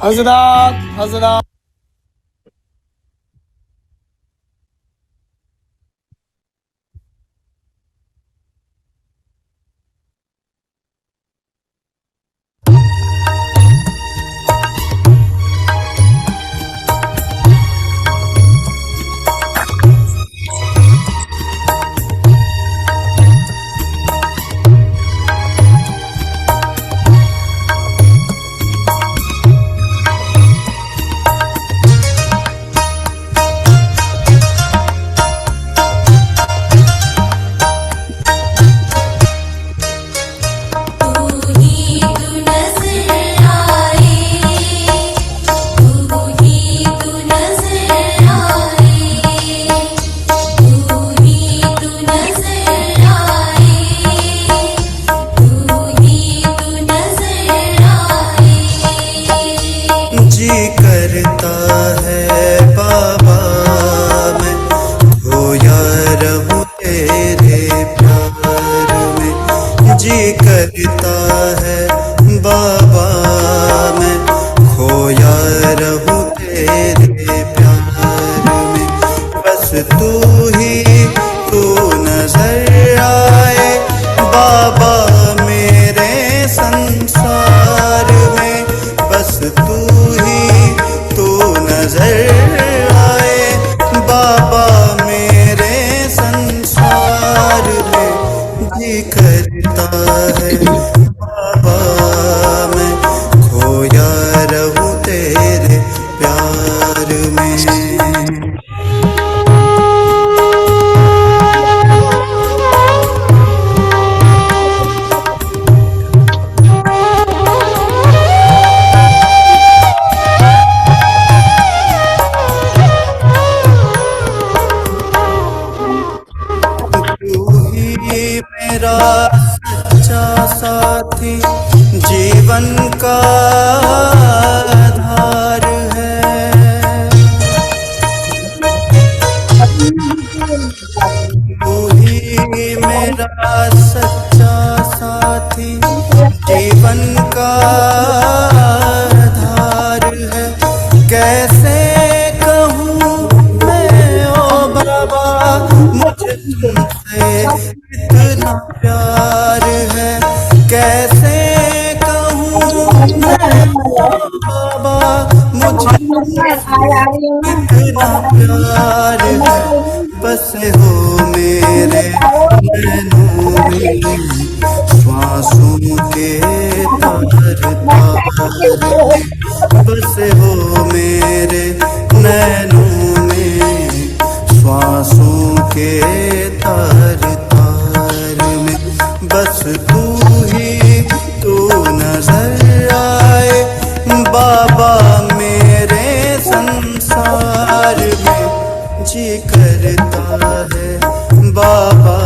हजरत हजरत करता है बाबा, मैं खोया रहूं तेरे प्यार में। बस तू ही तू नजर आए बाबा मेरे संसार में। बस तू ही तू नजर आए बाबा मेरे संसार में। जी करता है बाबा, मैं खोया रहूं तेरे प्यार में। मेरा सच्चा साथी जीवन का आधार है। तू ही मेरा सच्चा साथी जीवन का आधार है। कैसे कहूँ मैं ओ बाबा, मुझे तुमसे इतना प्यार है। कैसे कहूँ मैं बाबा, मुझे इतना प्यार है। बसे हो मेरे नैनों में श्वासों के तार तार। बसे हो मेरे नैनों में श्वासों के तार तार में। बस तू ही तू नजर आए बाबा मेरे संसार में। जी करता है बाबा,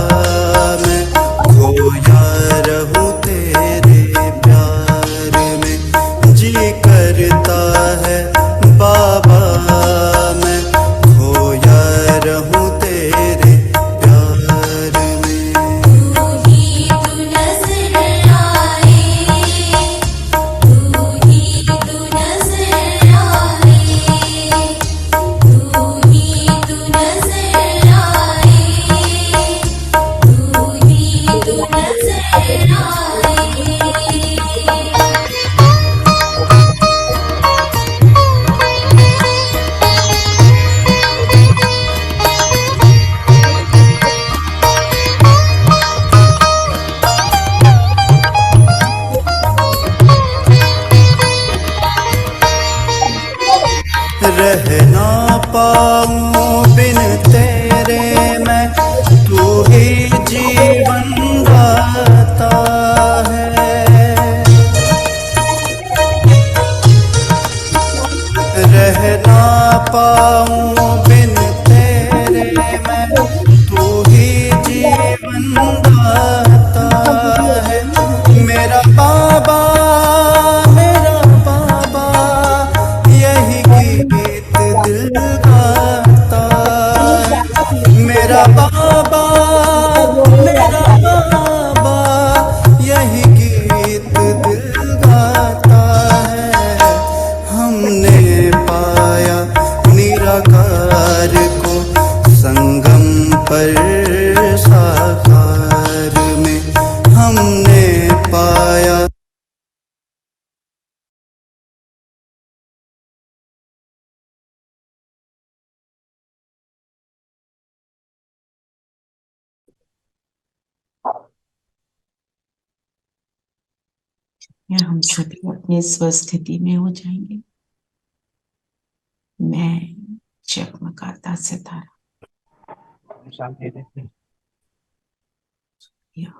मैं खोया रहूं तेरे प्यार में। जी करता है बाबा, मैं खोया रहूं तेरे प्यार में। तू ही तू नजर आए, तू ही तू नजर आए, तू ही तू नजर आए, तू ही तू नजर आए। रह ना पाऊं बिन तेरे मैं, तू ही जीवन दाता है। रह ना पाऊं बिन तेरे मैं, तू ही जीवन दाता है। मेरा बाबा यही गीत दिल गाता निराकार को संगम पर साकार में हमने पाया। या हम सभी अपनी स्वस्थिति में हो जाएंगे। मैं चमकाता सितारा या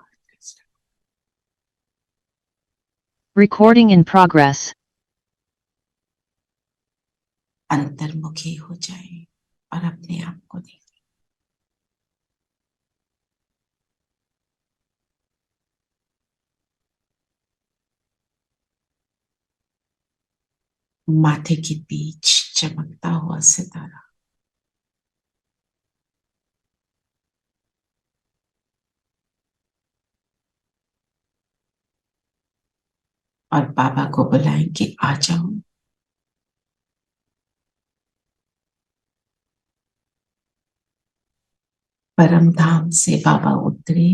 Recording in progress. अंतर्मुखी हो जाए और अपने आप को देखें। माथे के बीच चमकता हुआ सितारा और बाबा को बुलाएं कि आ जाओ। परम धाम से बाबा उतरे,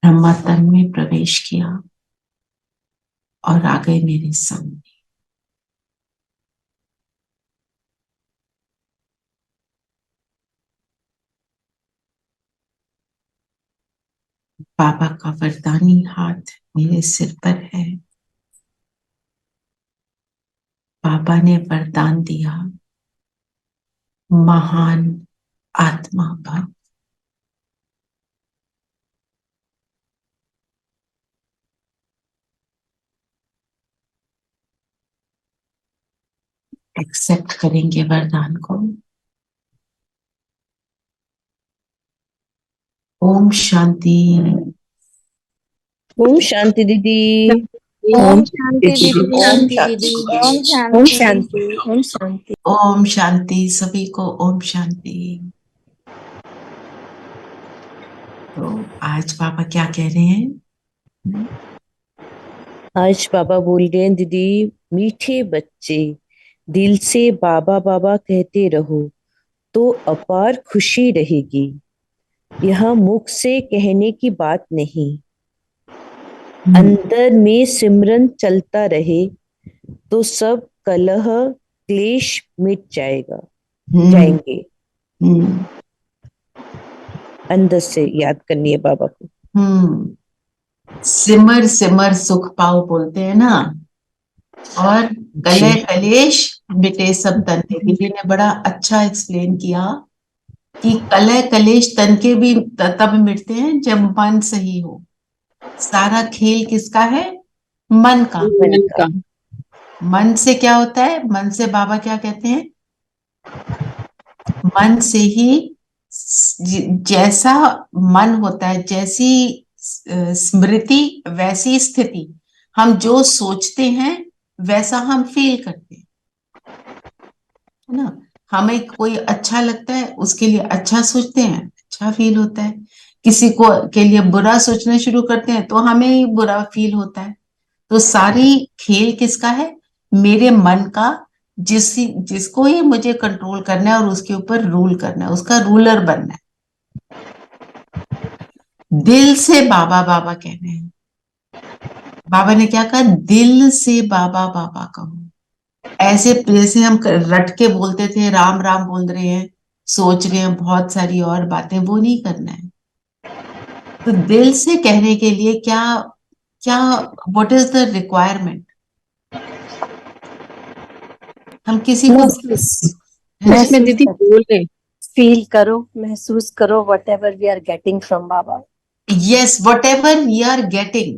ब्रह्मतन में प्रवेश किया और आ गए मेरे सामने। बाबा का वरदानी हाथ मेरे सिर पर है। बाबा ने वरदान दिया, महान आत्मा भव। एक्सेप्ट करेंगे वरदान को। ओम शांति। ओम शांति दीदी। ओम शांति दीदी। ओम शांति ओम दीदी। शांति। ओम शांति। ओम शांति। सभी को ओम शांति। तो आज बाबा क्या कह रहे हैं? आज बाबा बोल रहे हैं, दीदी मीठे बच्चे दिल से बाबा बाबा कहते रहो तो अपार खुशी रहेगी। यह मुख से कहने की बात नहीं, अंदर में सिमरन चलता रहे तो सब कलह क्लेश मिट जाएंगे। अंदर से याद करनी है बाबा को। सिमर सिमर सुख पाओ बोलते हैं ना, और कलह कलेश मिटे सब तन के। दीदी ने बड़ा अच्छा एक्सप्लेन किया कि कलह कलेश तन के भी तब मिटते हैं जब मन सही हो। सारा खेल किसका है? मन का। मन से क्या होता है? मन से बाबा क्या कहते हैं? मन से ही जैसा मन होता है, जैसी स्मृति वैसी स्थिति। हम जो सोचते हैं वैसा हम फील करते हैं, है ना। हमें कोई अच्छा लगता है, उसके लिए अच्छा सोचते हैं, अच्छा फील होता है। किसी को के लिए बुरा सोचना शुरू करते हैं तो हमें ही बुरा फील होता है। तो सारी खेल किसका है? मेरे मन का, जिसको ही मुझे कंट्रोल करना है और उसके ऊपर रूल करना है, उसका रूलर बनना है। दिल से बाबा बाबा कह रहे हैं। बाबा ने क्या कहा? दिल से बाबा बाबा कहो। ऐसे जैसे हम रट के बोलते थे, राम राम बोल रहे हैं, सोच रहे हैं बहुत सारी और बातें, वो नहीं करना है। तो दिल से कहने के लिए क्या क्या व्हाट इज द रिक्वायरमेंट? हम किसी को दीदी बोल रहे, फील करो, महसूस करो whatever we are getting from Baba. Yes, whatever we are getting।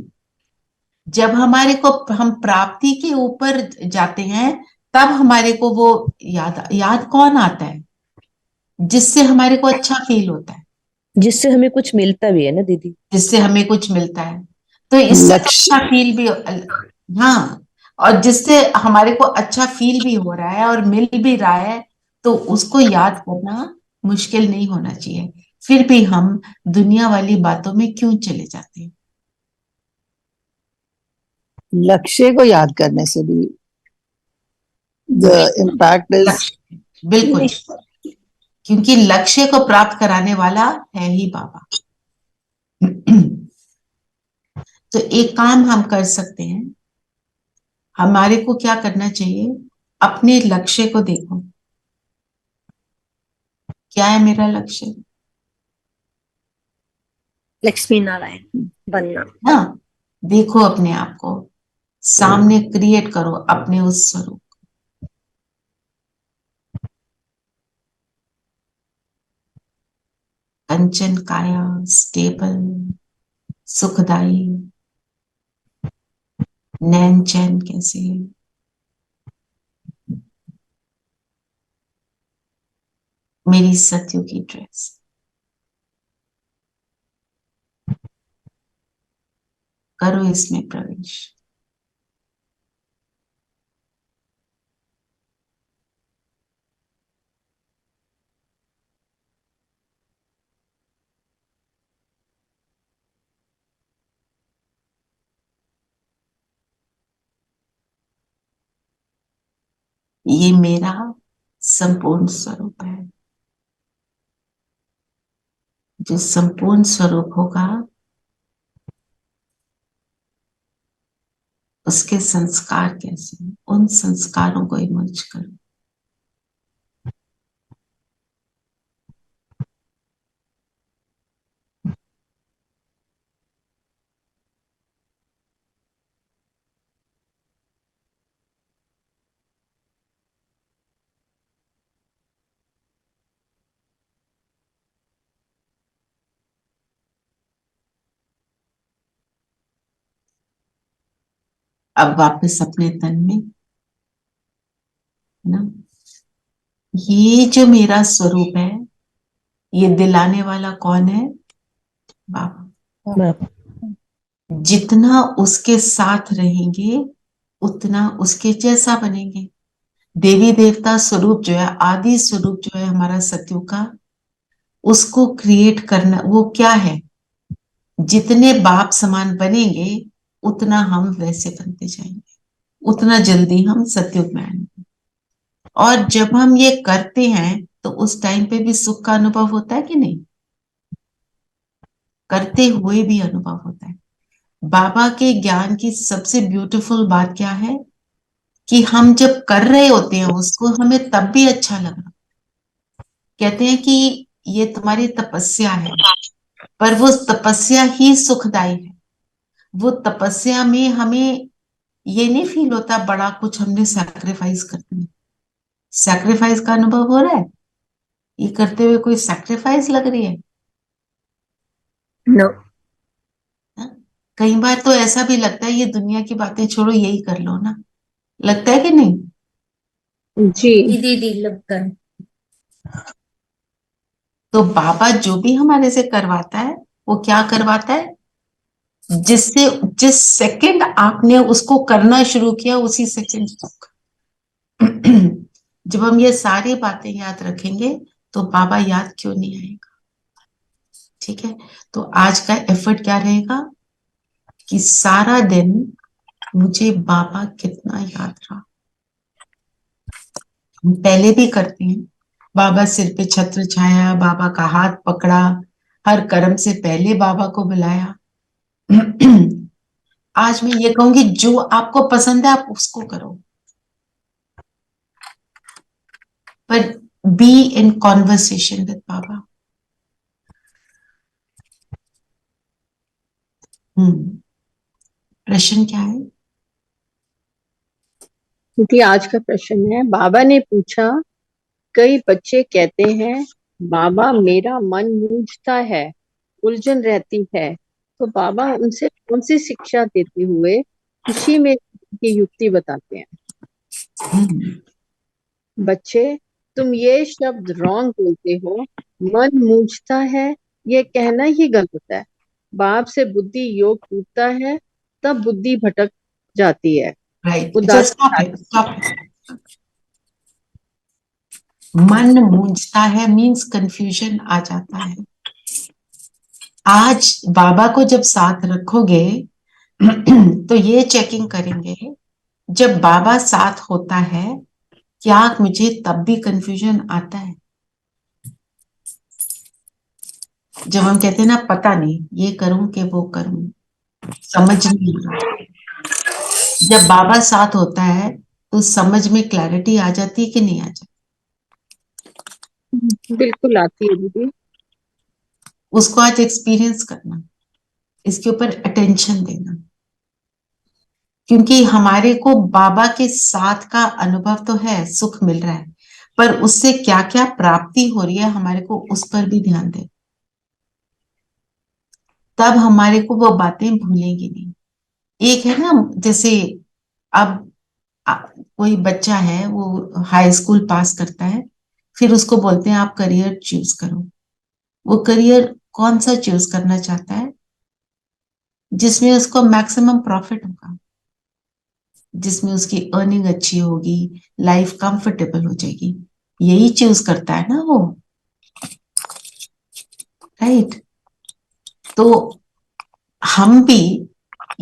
जब हमारे को हम प्राप्ति के ऊपर जाते हैं तब हमारे को वो याद कौन आता है? जिससे हमारे को अच्छा फील होता है, जिससे हमें कुछ मिलता भी है ना दीदी। जिससे हमें कुछ मिलता है तो इससे अच्छा फील भी। हाँ, और जिससे हमारे को अच्छा फील भी हो रहा है और मिल भी रहा है, तो उसको याद करना मुश्किल नहीं होना चाहिए। फिर भी हम दुनिया वाली बातों में क्यों चले जाते हैं? लक्ष्य को याद करने से भी the impact is बिल्कुल, क्योंकि लक्ष्य को प्राप्त कराने वाला है ही बाबा। तो एक काम हम कर सकते हैं, हमारे को क्या करना चाहिए, अपने लक्ष्य को देखो, क्या है मेरा लक्ष्य? लक्ष्मी नारायण बनना। ना, देखो अपने आप को, सामने क्रिएट करो अपने उस स्वरूप। कंचन काया, स्टेबल, सुखदाई, नैन चैन कैसे, मेरी सत्यु की ड्रेस। करो इसमें प्रवेश। ये मेरा संपूर्ण स्वरूप है। जो संपूर्ण स्वरूप होगा उसके संस्कार कैसे, उन संस्कारों को इमर्ज करो। अब वापस अपने तन में ना, ये जो मेरा स्वरूप है, ये दिलाने वाला कौन है? बाबा। जितना उसके साथ रहेंगे उतना उसके जैसा बनेंगे। देवी देवता स्वरूप जो है, आदि स्वरूप जो है हमारा सत्यु का, उसको क्रिएट करना, वो क्या है, जितने बाप समान बनेंगे उतना हम वैसे बनते जाएंगे, उतना जल्दी हम सत्युग में आएंगे। और जब हम ये करते हैं तो उस टाइम पे भी सुख का अनुभव होता है कि नहीं? करते हुए भी अनुभव होता है। बाबा के ज्ञान की सबसे ब्यूटीफुल बात क्या है कि हम जब कर रहे होते हैं उसको, हमें तब भी अच्छा लग रहा। कहते हैं कि ये तुम्हारी तपस्या है, पर वो तपस्या ही सुखदायी है। वो तपस्या में हमें ये नहीं फील होता बड़ा कुछ हमने सैक्रिफाइस कर दिया। सैक्रिफाइस का अनुभव हो रहा है? ये करते हुए कोई सैक्रिफाइस लग रही है? नो। हाँ? कई बार तो ऐसा भी लगता है ये दुनिया की बातें छोड़ो, यही कर लो ना, लगता है कि नहीं? जी दीदी लगता है। तो बाबा जो भी हमारे से करवाता है वो क्या करवाता है, जिससे जिस सेकंड आपने उसको करना शुरू किया उसी सेकंड तक। जब हम ये सारी बातें याद रखेंगे तो बाबा याद क्यों नहीं आएगा? ठीक है, तो आज का एफर्ट क्या रहेगा कि सारा दिन मुझे बाबा कितना याद रहा। हम पहले भी करते हैं, बाबा सिर पे छत्र छाया, बाबा का हाथ पकड़ा, हर कर्म से पहले बाबा को बुलाया। आज मैं ये कहूंगी जो आपको पसंद है आप उसको करो, पर बी इन कॉन्वर्सेशन विद बाबा। प्रश्न क्या है? क्योंकि आज का प्रश्न है, बाबा ने पूछा, कई बच्चे कहते हैं बाबा मेरा मन मूंझता है, उलझन रहती है, तो बाबा उनसे कौन सी शिक्षा देते हुए खुशी में की युक्ति बताते हैं? बच्चे, तुम ये शब्द रॉन्ग बोलते हो, मन मूंझता है ये कहना ही गलत है। बाप से बुद्धि योग टूटता है तब बुद्धि भटक जाती है। राइट, उदास स्टॉप। मन मूंझता है मीन्स कंफ्यूजन आ जाता है। आज बाबा को जब साथ रखोगे तो ये चेकिंग करेंगे, जब बाबा साथ होता है क्या मुझे तब भी कंफ्यूजन आता है जब हम कहते हैं ना पता नहीं ये करूं कि वो करूं, समझ नहीं आ रहा। जब बाबा साथ होता है तो समझ में क्लैरिटी आ जाती है कि नहीं आ जाती? बिल्कुल आती है दीदी। उसको आज एक्सपीरियंस करना, इसके ऊपर अटेंशन देना, क्योंकि हमारे को बाबा के साथ का अनुभव तो है, सुख मिल रहा है, पर उससे क्या क्या प्राप्ति हो रही है हमारे को उस पर भी ध्यान दे, तब हमारे को वो बातें भूलेंगी नहीं। एक है ना, जैसे अब कोई बच्चा है वो हाई स्कूल पास करता है, फिर उसको बोलते हैं आप करियर चूज करो। वो करियर कौन सा चूज करना चाहता है? जिसमें उसको मैक्सिमम प्रॉफिट होगा, जिसमें उसकी अर्निंग अच्छी होगी, लाइफ कंफर्टेबल हो जाएगी, यही चूज करता है ना वो, राइट? तो हम भी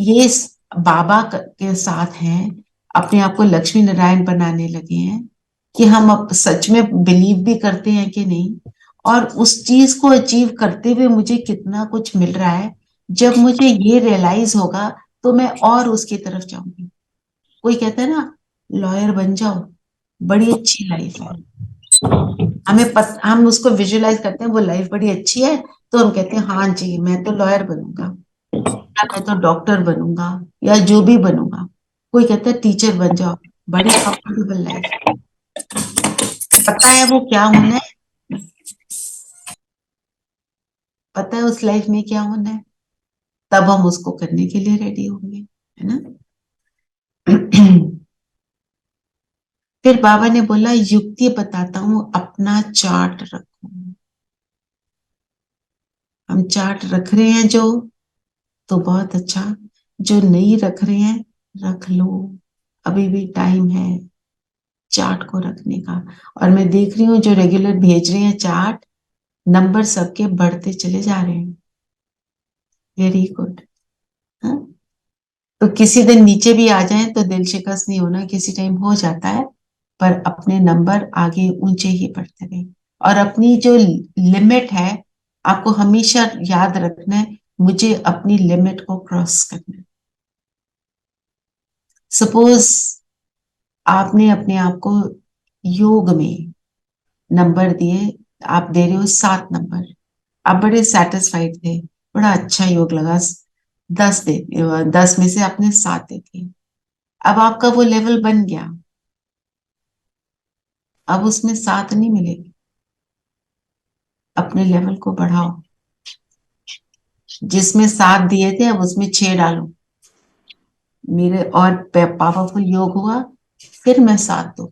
ये बाबा के साथ हैं, अपने आप को लक्ष्मी नारायण बनाने लगे हैं कि हम अब सच में बिलीव भी करते हैं कि नहीं, और उस चीज को अचीव करते हुए मुझे कितना कुछ मिल रहा है। जब मुझे ये रियलाइज होगा तो मैं और उसकी तरफ जाऊंगी। कोई कहता है ना लॉयर बन जाओ, बड़ी अच्छी लाइफ है, हम उसको विजुअलाइज करते हैं वो लाइफ बड़ी अच्छी है, तो हम कहते हैं हाँ जी मैं तो लॉयर बनूंगा, या मैं तो डॉक्टर बनूंगा, या जो भी बनूंगा। कोई कहता है टीचर बन जाओ, बड़ी कंफर्टेबल लाइफ। पता है वो क्या होना है, पता है उस लाइफ में क्या होना है, तब हम उसको करने के लिए रेडी होंगे, है ना? फिर बाबा ने बोला युक्ति बताता हूं, अपना चार्ट रखो। हम चार्ट रख रहे हैं जो, तो बहुत अच्छा, जो नहीं रख रहे हैं रख लो, अभी भी टाइम है चार्ट को रखने का। और मैं देख रही हूँ जो रेगुलर भेज रहे हैं चार्ट, नंबर सबके बढ़ते चले जा रहे हैं, वेरी गुड। हाँ, तो किसी दिन नीचे भी आ जाए तो दिल शिकस्त नहीं होना, किसी टाइम हो जाता है, पर अपने नंबर आगे ऊंचे ही बढ़ते रहे। और अपनी जो लिमिट है आपको हमेशा याद रखना है, मुझे अपनी लिमिट को क्रॉस करना है। सपोज आपने अपने आप को योग में नंबर दिए, आप दे रहे हो 7 नंबर, आप बड़े सेटिस्फाइड थे, बड़ा अच्छा योग लगा, 10 में से आपने 7 दे दिए। अब आपका वो लेवल बन गया, अब उसमें 7 नहीं मिलेगी, अपने लेवल को बढ़ाओ। जिसमें 7 दिए थे अब उसमें 6 डालो, मेरे और पावरफुल योग हुआ, फिर मैं 7 दूं।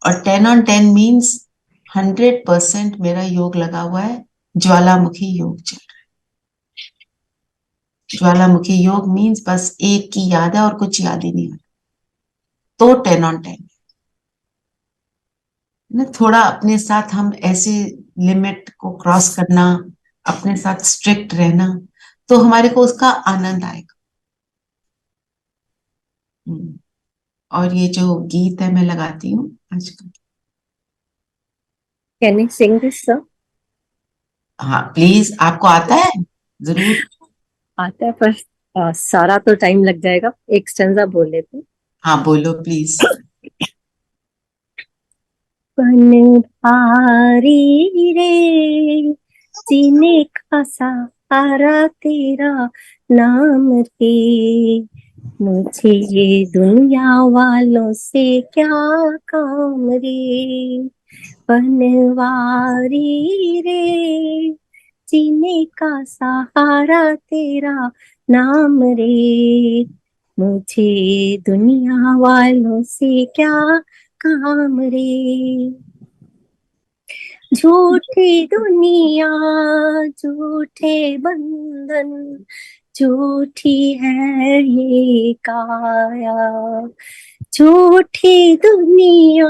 और 10 on 10 मीन्स 100% मेरा योग लगा हुआ है, ज्वालामुखी योग चल रहा है। ज्वालामुखी योग मीन्स बस एक की याद है और कुछ याद ही नहीं आ रहा, तो 10 on 10 ना। थोड़ा अपने साथ हम ऐसे लिमिट को क्रॉस करना, अपने साथ स्ट्रिक्ट रहना, तो हमारे को उसका आनंद आएगा। और ये जो गीत है मैं लगाती हूँ आजकल। Can I sing this, sir? हाँ प्लीज, आपको आता है? जरूर। आता है पर सारा तो टाइम लग जाएगा, एक स्टेंजा बोल लेते हैं। हाँ बोलो प्लीज। बनहारी रे, सीने का सहारा तेरा नाम रे, मुझे ये दुनिया वालों से क्या काम रे। बनवारी रे, जीने का सहारा तेरा नाम रे, मुझे दुनिया वालों से क्या काम रे। झूठी दुनिया, झूठे बंधन, झूठी है ये काया। झूठी दुनिया,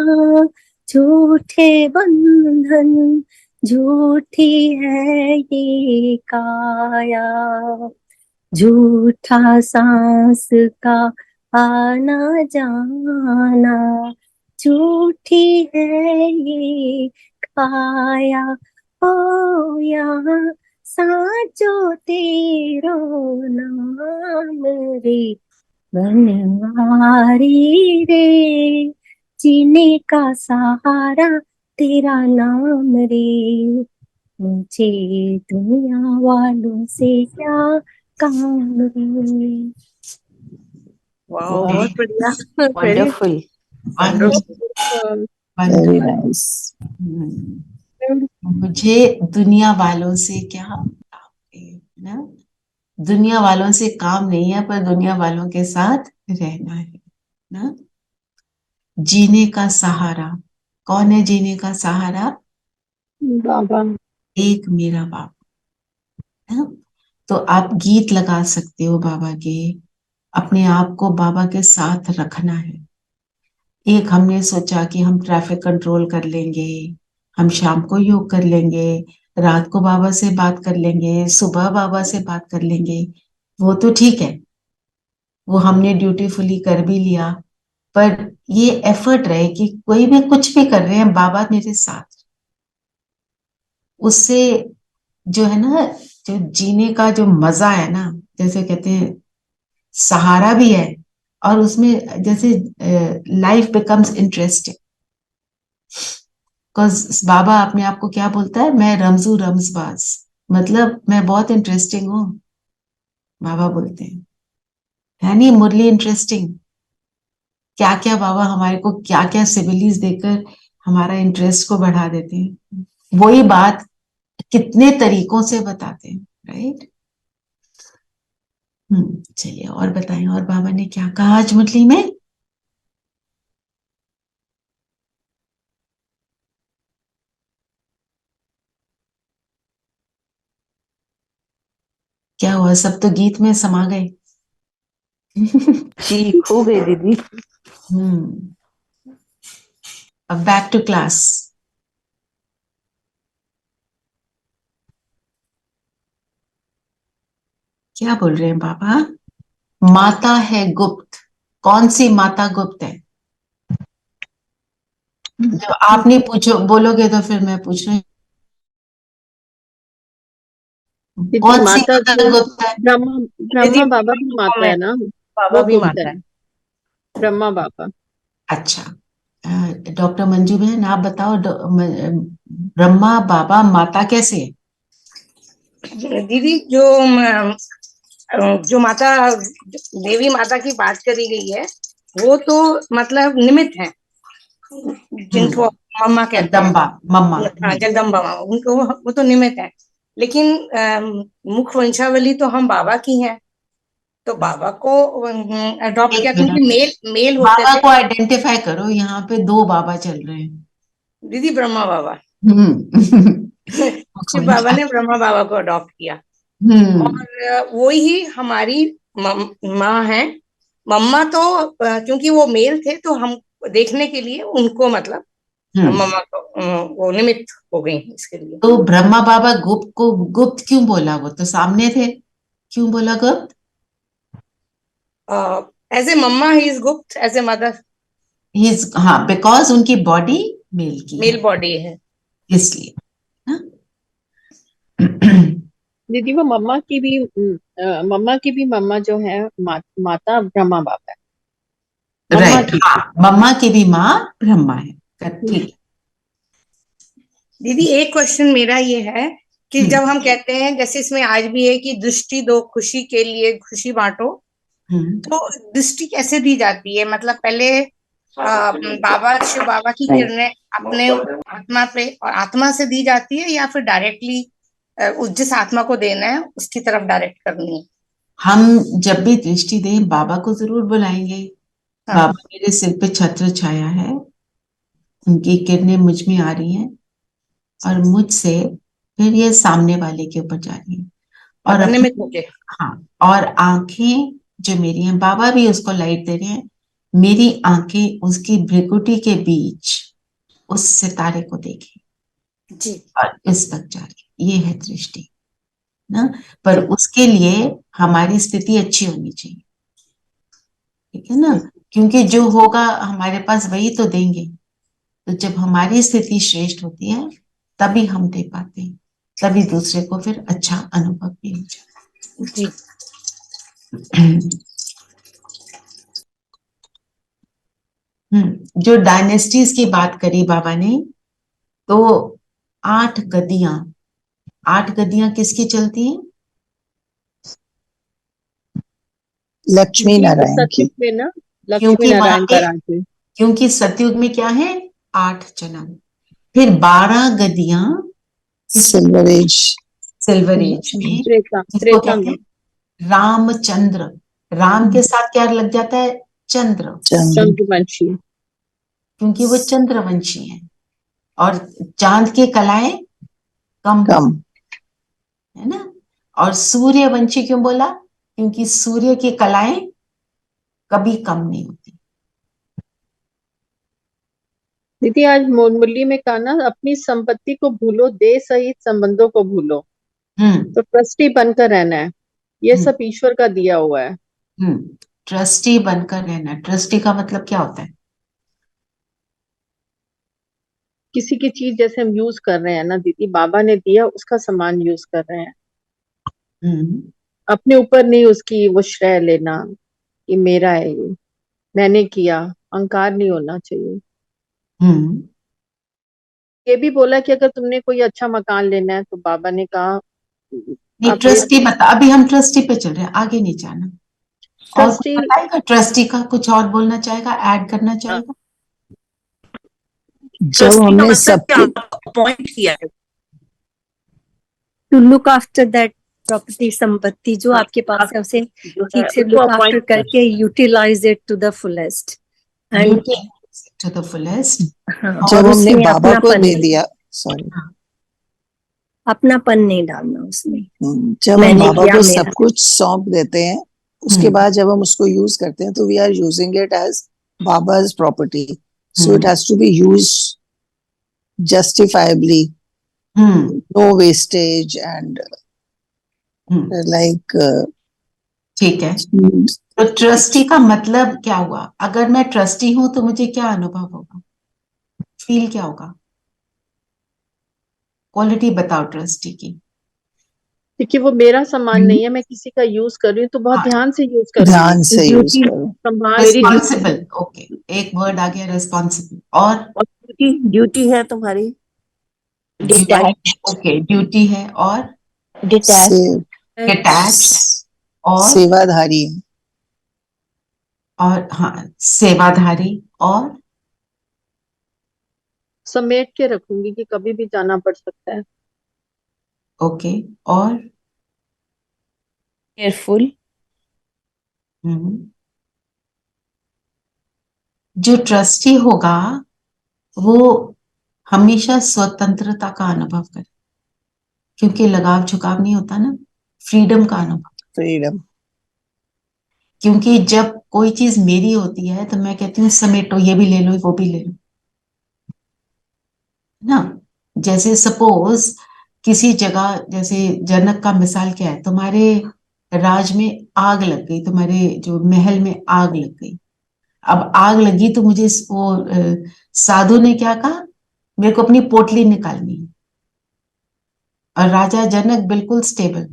झूठे बंधन, झूठी है ये काया। झूठा सांस का आना जाना, झूठी है ये काया ओ यहाँ साचो तेरो नाम रे बनवारी रे जीने का सहारा तेरा नाम रे मुझे दुनिया वालों से क्या काम रे। वाह बहुत बढ़िया very wonderful Wonderful. Very nice. मुझे दुनिया वालों से क्या ना, दुनिया वालों से काम नहीं है पर दुनिया वालों के साथ रहना है ना। जीने का सहारा, कौन है जीने का सहारा? बाबा एक मेरा बाबा है। तो आप गीत लगा सकते हो बाबा के, अपने आप को बाबा के साथ रखना है। एक हमने सोचा कि हम ट्रैफिक कंट्रोल कर लेंगे, हम शाम को योग कर लेंगे, रात को बाबा से बात कर लेंगे, सुबह बाबा से बात कर लेंगे। वो तो ठीक है, वो हमने ड्यूटीफुली कर भी लिया, पर ये एफर्ट रहे कि कोई भी कुछ भी कर रहे हैं बाबा मेरे साथ। उससे जो है ना, जो जीने का जो मजा है ना, जैसे कहते हैं सहारा भी है और उसमें जैसे लाइफ बिकम्स इंटरेस्टिंग। बिकॉज बाबा अपने आप को क्या बोलता है? मैं रमजू रमजबाज, मतलब मैं बहुत इंटरेस्टिंग हूँ, बाबा बोलते हैं। है नहीं मुरली इंटरेस्टिंग? क्या क्या बाबा हमारे को क्या क्या सिविलीज देकर हमारा इंटरेस्ट को बढ़ा देते हैं। वही बात कितने तरीकों से बताते हैं, राइट। चलिए और बताएं, और बाबा ने क्या कहा आज मुरली में? क्या हुआ, सब तो गीत में समा गए। जी खो गए दीदी। अब बैक टू क्लास। क्या बोल रहे हैं बाबा? माता है गुप्त। कौन सी माता गुप्त है? जब आप नहीं पूछो बोलोगे तो फिर मैं पूछ रही हूँ, दीदी कौन सी माता माता जो गुप्त है? ब्रह्मा दीदी ब्रह्मा बाबा भी माता है ना, बाबा वो भी गुप्त माता है ब्रह्मा बाबा। अच्छा, डॉक्टर मंजू बहन आप बताओ, ब्रह्मा बाबा माता कैसे है? है दीदी। जो माता देवी माता की बात करी गई है वो तो मतलब निमित्त है, जिनको मम्मा कहते हैं। जगदम्बा मम्मा। हाँ जगदम्बा माँ, उनको वो तो निमित्त है। लेकिन मुख्य वंशावली तो हम बाबा की हैं, तो बाबा को अडॉप्ट किया एक क्योंकि मिनट, मेल मेल होते बाबा थे। को आइडेंटिफाई करो, यहाँ पे दो बाबा चल रहे हैं। दीदी ब्रह्मा बाबा शिव बाबा ने ब्रह्मा बाबा को अडॉप्ट किया और वो ही हमारी माँ है। मम्मा तो क्योंकि वो मेल थे तो हम देखने के लिए उनको मतलब मम्मा को वो निमित्त हो गई इसके लिए। तो ब्रह्मा बाबा गुप्त को गुप्त क्यों बोला? वो तो सामने थे, क्यों बोला गुप्त? As a mamma he is गुप्त, एज ए मदर हाँ, बिकॉज उनकी बॉडी मेल की मेल है, बॉडी है इसलिए ना? दीदी वो मम्मा की भी मम्मा जो है माता ब्रह्मा बाबा है। मम्मा राइट, की हाँ, मम्मा की भी माँ ब्रह्मा है, ठीक है। दीदी एक क्वेश्चन मेरा ये है कि जब हम कहते हैं जैसे इसमें आज भी है कि दृष्टि दो खुशी के लिए, खुशी बांटो, तो दृष्टि कैसे दी जाती है? मतलब पहले बाबा शिव बाबा की किरणें अपने आत्मा पे और आत्मा से दी जाती है या फिर डायरेक्टली जिस आत्मा को देना है उसकी तरफ डायरेक्ट करनी है? हम जब भी दृष्टि दें बाबा को जरूर बुलाएंगे। हाँ। बाबा मेरे सिर पे छत्र छाया है, उनकी किरणें मुझ में आ रही हैं और मुझसे फिर ये सामने वाले के ऊपर जा रही है। और मतलब निमित्त मुझे। हाँ, और आंखें जो मेरी हैं, बाबा भी उसको लाइट दे रहे हैं, मेरी आंखें उसकी भ्रिकुटी के बीच उस सितारे को देखें जी। और इस तक जा रही, ये है दृष्टि ना। पर उसके लिए हमारी स्थिति अच्छी होनी चाहिए, ठीक है ना, क्योंकि जो होगा हमारे पास वही तो देंगे। तो जब हमारी स्थिति श्रेष्ठ होती है तभी हम दे पाते हैं, तभी दूसरे को फिर अच्छा अनुभव भी हो जाता जी है। जो डायनेस्टीज की बात करी बाबा ने, तो 8 गद्दियां, 8 गद्दियां किसकी चलती हैं? लक्ष्मी नारायण की। सत्युग में ना लक्ष्मी क्योंकि वहां नारायण का पे, राज्य। क्योंकि सतयुग में क्या है? 8 जन्म। फिर 12 गद्दियां सिल्वर एज। सिल्वर एज में, त्रेता जिसको त्रेता कहते में हैं रामचंद्र। राम के साथ क्या लग जाता है? चंद्र, चंद्र। चंद्रवंशी। क्योंकि वो चंद्रवंशी है। और चांद की कलाएं कम कम। है ना। और सूर्यवंशी क्यों बोला? क्योंकि सूर्य की कलाएं कभी कम नहीं होती। दीदी आज मुरली में कहा ना, अपनी संपत्ति को भूलो, देह सहित संबंधों को भूलो। तो ट्रस्टी बनकर रहना है, ये सब ईश्वर का दिया हुआ है। ट्रस्टी बनकर रहना। ट्रस्टी का मतलब क्या होता है? किसी की चीज जैसे हम यूज कर रहे हैं ना दीदी, बाबा ने दिया उसका सामान यूज कर रहे हैं, अपने ऊपर नहीं उसकी वो श्रेय लेना, ये मेरा है, ये मैंने किया, अहंकार नहीं होना चाहिए। ये भी बोला कि अगर तुमने कोई अच्छा मकान लेना है तो बाबा ने कहा नहीं, आप ले ट्रस्टी बता, अभी हम ट्रस्टी पे चल रहे हैं, आगे नहीं जाना। और कुछ ट्रस्टी। बताएगा ट्रस्टी का? कुछ और बोलना चाहेगा, ऐड करना चाहेगा? जब हमने सबके अपॉइंट किया है to look after that property, संपत्ति जो आपके पास है उसे ठीक से लुक आफ्टर करके utilise it to the fullest and to the fullest. जब और हमने उसमें बाबा को अपनापन दे नहीं, दिया, सॉरी, अपनापन नहीं डालना उसमें। जब हम मैंने बाबा किया, को मेरा। सब कुछ सौंप देते हैं, उसके बाद जब हम उसको यूज करते हैं तो we are using it as बाबा's property, so it has to be used justifiably, no wastage and like ठीक है। तो ट्रस्टी का मतलब क्या हुआ? अगर मैं ट्रस्टी हूं तो मुझे क्या अनुभव होगा, फील क्या होगा? क्वालिटी बताओ ट्रस्टी की। क्योंकि वो मेरा सामान नहीं है, मैं किसी का यूज कर रही हूँ तो बहुत हाँ, ध्यान से यूज करूंगी, ध्यान से यूज ड्यूटी करो। संभाल मेरी ड्यूटी। रिस्पॉन्सिबल, ओके, एक वर्ड आ गया, रिस्पॉन्सिबल। और ड्यूटी है तुम्हारी, ओके, ड्यूटी है, और से, और सेवाधारी है। और हाँ, सेवाधारी। और समेट के रखूंगी कि कभी भी जाना पड़ सकता है। ओके, और केयरफुल। जो ट्रस्टी होगा वो हमेशा स्वतंत्रता का अनुभव करे, क्योंकि लगाव झुकाव नहीं होता ना, फ्रीडम का अनुभव। फ्रीडम। क्योंकि जब कोई चीज मेरी होती है तो मैं कहती हूँ समेटो, ये भी ले लो, वो भी ले लो, ना। जैसे सपोज किसी जगह, जैसे जनक का मिसाल क्या है, तुम्हारे राज में आग लग गई, तुम्हारे जो महल में आग लग गई। अब आग लगी तो मुझे वो साधु ने क्या कहा, मेरे को अपनी पोटली निकालनी है। और राजा जनक बिल्कुल स्टेबल,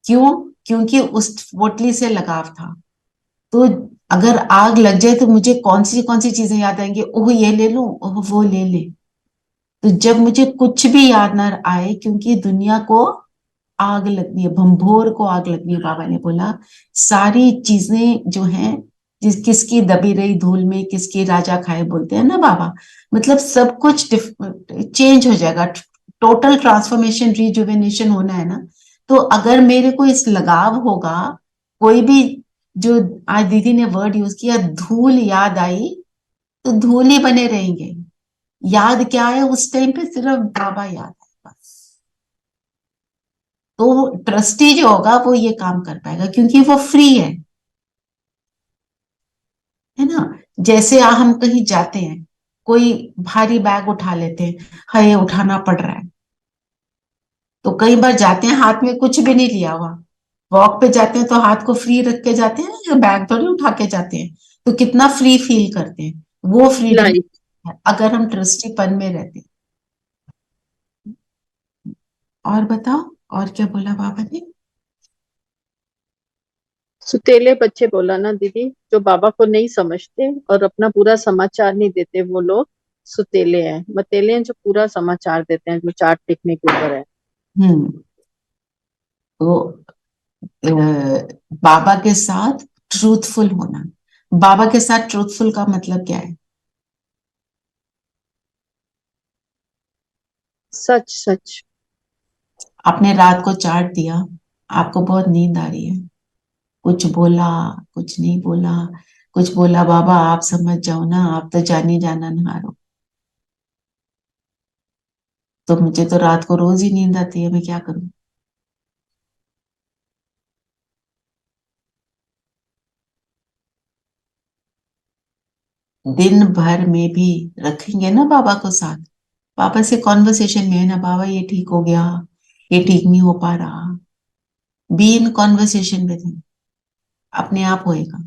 क्यों? क्योंकि उस पोटली से लगाव था। तो अगर आग लग जाए तो मुझे कौन सी चीजें याद आएंगी? ओह ये ले लूं, ओह वो ले ले। तो जब मुझे कुछ भी याद ना आए, क्योंकि दुनिया को आग लगनी है, भंभोर को आग लगनी है, बाबा ने बोला सारी चीजें जो हैं, किसकी दबी रही धूल में किसकी राजा खाए, बोलते हैं ना बाबा। मतलब सब कुछ चेंज हो जाएगा, टोटल ट्रांसफॉर्मेशन, रिजुवेनेशन होना है ना। तो अगर मेरे को इस लगाव होगा, कोई भी, जो आज दीदी ने वर्ड यूज किया, धूल याद आई, तो धूल ही बने रहेंगे। याद क्या है उस टाइम पे? सिर्फ बाबा याद है बस। तो ट्रस्टी जो होगा वो ये काम कर पाएगा, क्योंकि वो फ्री है ना। जैसे हम कहीं जाते हैं, कोई भारी बैग उठा लेते हैं, हाँ ये उठाना पड़ रहा है, तो कई बार जाते हैं हाथ में कुछ भी नहीं लिया हुआ, वॉक पे जाते हैं तो हाथ को फ्री रख के जाते हैं ना, बैग थोड़ी उठा के जाते हैं, तो कितना फ्री फील करते हैं, वो फ्रीडम लाइट है अगर हम ट्रस्टीपन में रहते हैं। और बताओ, और क्या बोला बाबा ने? सुतेले बच्चे बोला ना दीदी, जो बाबा को नहीं समझते और अपना पूरा समाचार नहीं देते, वो लोग सुतेले हैं। मतेले हैं जो पूरा समाचार देते हैं, जो चार्ट लिखने के ऊपर है। हम्म। तो बाबा के साथ ट्रूथफुल होना। बाबा के साथ ट्रूथफुल का मतलब क्या है? सच सच। आपने रात को चार्ट दिया, आपको बहुत नींद आ रही है, कुछ बोला, कुछ नहीं बोला, कुछ बोला, बाबा आप समझ जाओ ना, आप तो जानी जाना नहार हो। तो मुझे तो रात को रोज ही नींद आती है, मैं क्या करूं? दिन भर में भी रखेंगे ना बाबा को साथ, पापा से कॉन्वर्सेशन में है ना, बाबा ये ठीक हो गया, ये ठीक नहीं हो पा रहा, be in conversation with him, अपने आप होएगा।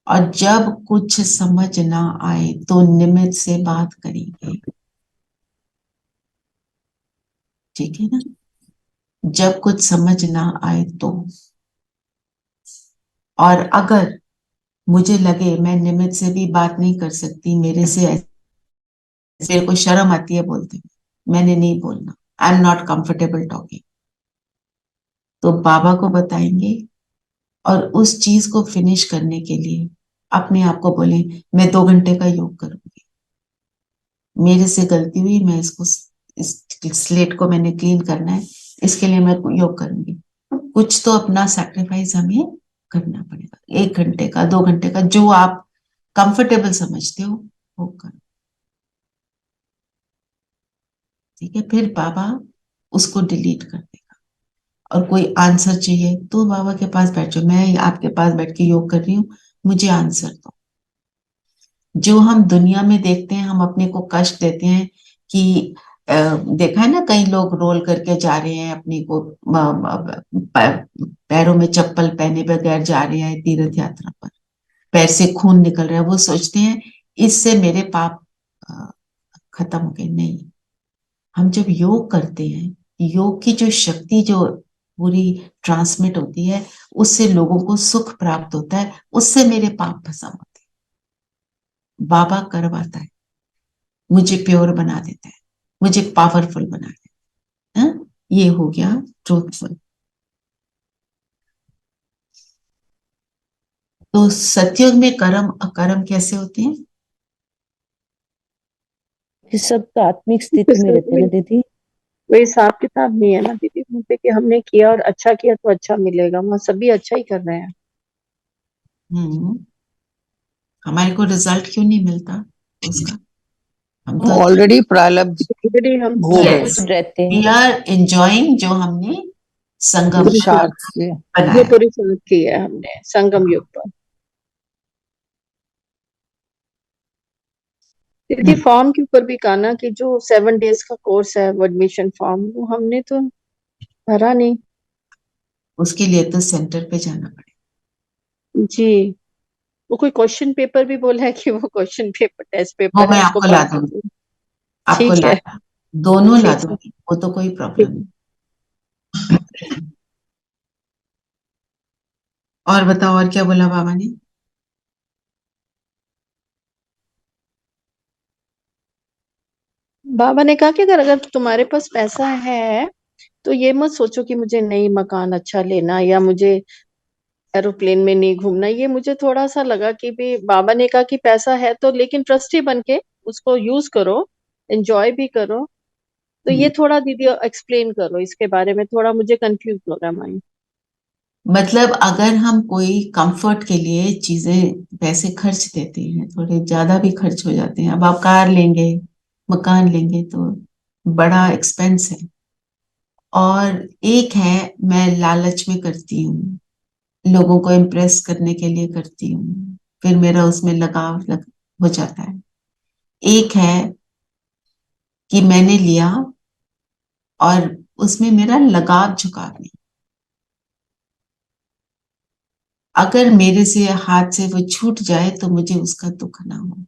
और जब कुछ समझ ना आए तो निमित्त से बात करेंगे, ठीक है ना? जब कुछ समझ ना आए तो, और अगर मुझे लगे मैं निमित्त से भी बात नहीं कर सकती, मेरे से मेरे को शर्म आती है बोलते, मैंने नहीं बोलना, I am not comfortable talking, तो बाबा को बताएंगे और उस चीज को फिनिश करने के लिए अपने आप को बोले, मैं 2 घंटे का योग करूंगी, मेरे से गलती हुई, मैं इसको, इस स्लेट को मैंने क्लीन करना है, इसके लिए मैं योग करूंगी। कुछ तो अपना सैक्रिफाइस हमें करना पड़ेगा, 1 घंटे का, 2 घंटे का, जो आप कंफर्टेबल समझते हो वो करो, ठीक है? फिर बाबा उसको डिलीट कर देगा। और कोई आंसर चाहिए तो बाबा के पास बैठो, मैं आपके पास बैठ के योग कर रही हूँ, मुझे आंसर दो। जो हम दुनिया में देखते हैं, हम अपने को कष्ट देते हैं कि देखा है ना, कई लोग रोल करके जा रहे हैं, अपने को पैरों में चप्पल पहने बगैर जा रहे हैं तीर्थ यात्रा पर, पैर से खून निकल रहा है, वो सोचते हैं इससे मेरे पाप अ, खत्म हो गए। नहीं, हम जब योग करते हैं, योग की जो शक्ति जो पूरी ट्रांसमिट होती है, उससे लोगों को सुख प्राप्त होता है, उससे मेरे पाप भस्म होते हैं। बाबा करवाता है, मुझे प्योर बना देता है, मुझे पावरफुल बना देता है। ये हो गया ट्रूथफुल। तो सतयुग में कर्म अकर्म कैसे होते हैं? ये सब तो आत्मिक स्थिति में रहते हैं ना दीदी। वो हिसाब किताब नहीं है ना दीदी वहाँ पे, कि हमने किया और अच्छा किया तो अच्छा मिलेगा। वहाँ सभी अच्छा ही कर रहे हैं। हम्म। हमारे को रिजल्ट क्यों नहीं मिलता उसका? हम तो ऑलरेडी प्रारब्ध ऑलरेडी हम भोग है, यस, रहते वी हैं। आर एंजॉइंग जो हमने संगम पुरुषार्थ से। जो बनाया। पुरुषार्थ किया है हमने संगम युग पर। दीदी हम्म, फॉर्म के ऊपर भी कहा ना कि जो 7 डेज का कोर्स है, वो एडमिशन फॉर्म, वो हमने तो भरा नहीं। उसके लिए तो सेंटर पे जाना पड़ेगा। जी। वो कोई क्वेश्चन पेपर भी बोला है कि वो क्वेश्चन पेपर टेस्ट वो पेपर है, मैं उसको आपको पढ़ ला के दूंगी, आपको ठीक ला है। दोनों ला ठीक है। दूंगी, वो तो कोई प्रॉब्लम ठीक नहीं। और बताओ, और क्या बोला बाबा ने? बाबा ने कहा कि अगर अगर तुम्हारे पास पैसा है तो ये मत सोचो कि मुझे नई मकान अच्छा लेना या मुझे एरोप्लेन में नहीं घूमना। ये मुझे थोड़ा सा लगा कि भी बाबा ने कहा कि पैसा है तो लेकिन ट्रस्टी बन के उसको यूज करो, एंजॉय भी करो। तो ये थोड़ा दीदी एक्सप्लेन करो इसके बारे में, थोड़ा मुझे कंफ्यूज हो रहा है माइंड। मतलब अगर हम कोई कंफर्ट के लिए चीजें, पैसे खर्च देते हैं, थोड़े ज्यादा भी खर्च हो जाते हैं, अब आप कार लेंगे, मकान लेंगे तो बड़ा एक्सपेंस है। और एक है, मैं लालच में करती हूँ, लोगों को इम्प्रेस करने के लिए करती हूँ, फिर मेरा उसमें लगाव हो जाता है। एक है कि मैंने लिया और उसमें मेरा लगाव झुकाव नहीं, अगर मेरे से हाथ से वो छूट जाए तो मुझे उसका दुख ना हो।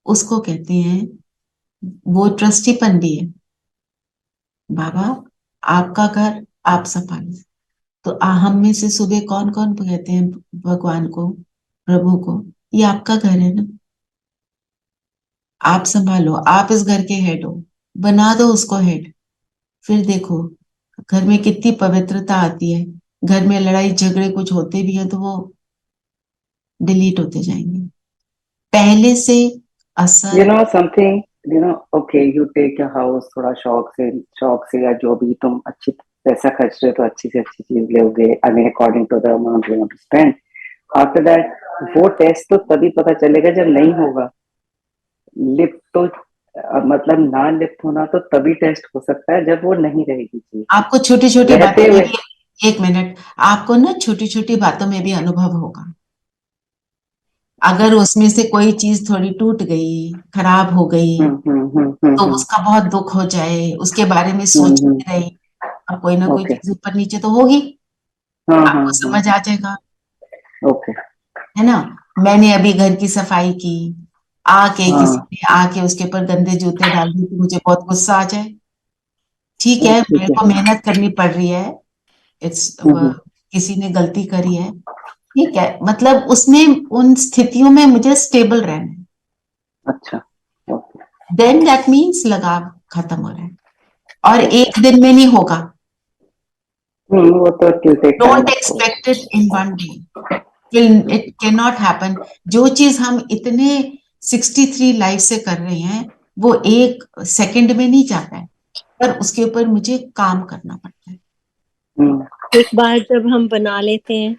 उसको कहते हैं, वो ट्रस्टीपन भी है। बाबा आपका घर आप संभालो। तो हम में से सुबह कौन कौन कहते हैं भगवान को, प्रभु को, ये आपका घर है ना, आप संभालो, आप इस घर के हेड हो, बना दो उसको हेड। फिर देखो घर में कितनी पवित्रता आती है। घर में लड़ाई झगड़े कुछ होते भी हैं तो वो डिलीट होते जाएंगे। पहले से असर You know something, you know, okay, you take a house थोड़ा शौक से या जो भी तुम अच्छी पैसा खर्च रहे हो तो अच्छी से अच्छी चीज लोगे, I mean according to the amount you want to spend. After that, वो टेस्ट तो तभी पता चलेगा जब नहीं होगा। लिफ्ट तो मतलब ना लिफ्ट होना तो तभी टेस्ट हो सकता है जब वो नहीं रहेगी चीज। आपको छोटी छोटी रहते बातों में हुए भी, एक मिनट, आपको ना छोटी छोटी बातों में भी अनुभव होगा। अगर उसमें से कोई चीज थोड़ी टूट गई, खराब हो गई, तो उसका बहुत दुख हो जाए, उसके बारे में सोचते रहे, और कोई ना कोई ओके चीज ऊपर नीचे तो होगी, आपको समझ आ जाएगा, ओके है ना। मैंने अभी घर की सफाई की, आके किसी ने आके उसके ऊपर गंदे जूते डाल दिए तो मुझे बहुत गुस्सा आ जाए। ठीक है, मेरे को मेहनत करनी पड़ रही है, इट्स किसी ने गलती करी है, ठीक है, मतलब उसमें उन स्थितियों में मुझे स्टेबल रहना है। अच्छा, देन दैट मीन्स लगाव खत्म हो रहा है, और एक दिन में नहीं होगा। वो तो don't expect it in one day, it can not happen. जो चीज हम इतने 63 लाइफ से कर रहे हैं वो एक सेकंड में नहीं जाता है, पर उसके ऊपर मुझे काम करना पड़ता है। एक बार जब हम बना लेते हैं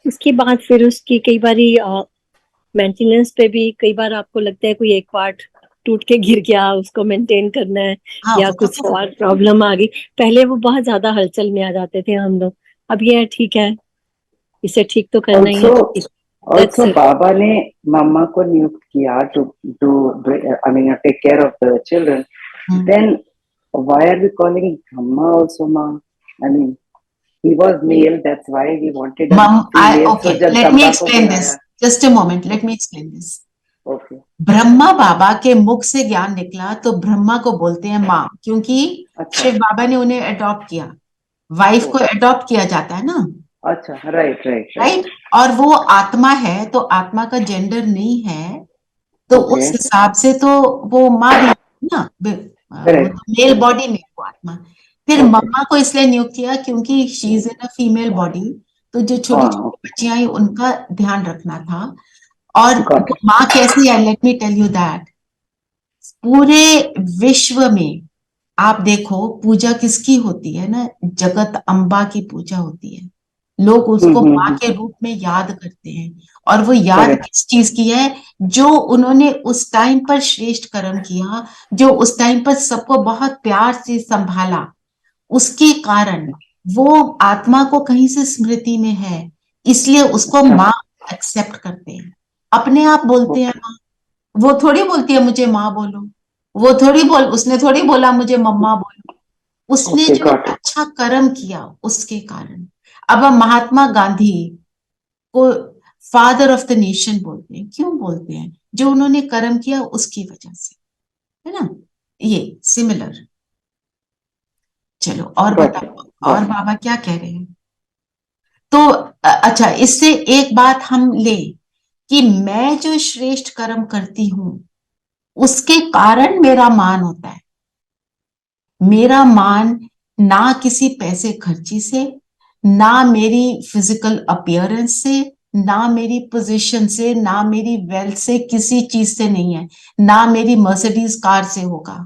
उसके बाद फिर उसकी कई बारी मेंटेनेंस पे भी कई बार आपको लगता है कोई एक पार्ट टूट के गिर गया, उसको मेंटेन करना है, या कुछ और प्रॉब्लम आ गई। पहले वो बहुत ज्यादा हलचल में आ जाते थे हम लोग, अब ये है ठीक है, इसे ठीक तो करना ही है। Also, बाबा ने मम्मा को नियुक्त किया I mean take care of the children. Then why are we calling Brahma also Ma? I mean he was male, that's why we wanted a female. Okay, let me explain this. Just a moment, let me explain this. Okay. Brahma बाबा के मुख से ज्ञान निकला तो ब्रह्मा को बोलते हैं माँ, क्योंकि शिव बाबा ने उन्हें अडॉप्ट किया। वाइफ को अडॉप्ट किया जाता है ना। अच्छा, राइट। और वो आत्मा है तो आत्मा का जेंडर नहीं है, तो उस हिसाब से तो वो माँ भी ना, मेल बॉडी में वो आत्मा। फिर मम्मा को इसलिए नियुक्त किया क्योंकि she is in a female body, तो जो छोटी छोटी बच्चियां आई उनका ध्यान रखना था। और माँ कैसी है, let me tell you that, पूरे विश्व में आप देखो पूजा किसकी होती है ना, जगत अम्बा की पूजा होती है। लोग उसको माँ के रूप में याद करते हैं, और वो याद किस चीज की है, जो उन्होंने उस टाइम पर श्रेष्ठ कर्म किया, जो उस टाइम पर सबको बहुत प्यार से संभाला, उसके कारण वो आत्मा को कहीं से स्मृति में है, इसलिए उसको माँ एक्सेप्ट करते हैं, अपने आप बोलते हैं माँ। वो थोड़ी बोलती है मुझे माँ बोलो, वो उसने थोड़ी बोला मुझे मम्मा बोलो, उसने जो अच्छा कर्म किया उसके कारण। अब हम महात्मा गांधी को फादर ऑफ द नेशन बोलते हैं, क्यों बोलते हैं? जो उन्होंने कर्म किया उसकी वजह से, है ना। ये सिमिलर। चलो और बताओ, और बाबा क्या कह रहे हैं? तो अच्छा, इससे एक बात हम ले कि मैं जो श्रेष्ठ कर्म करती हूं उसके कारण मेरा मान होता है। मेरा मान ना किसी पैसे खर्ची से, ना मेरी फिजिकल अपीयरेंस से, ना मेरी पोजीशन से, ना मेरी वेल्थ से, किसी चीज से नहीं है, ना मेरी मर्सिडीज कार से होगा।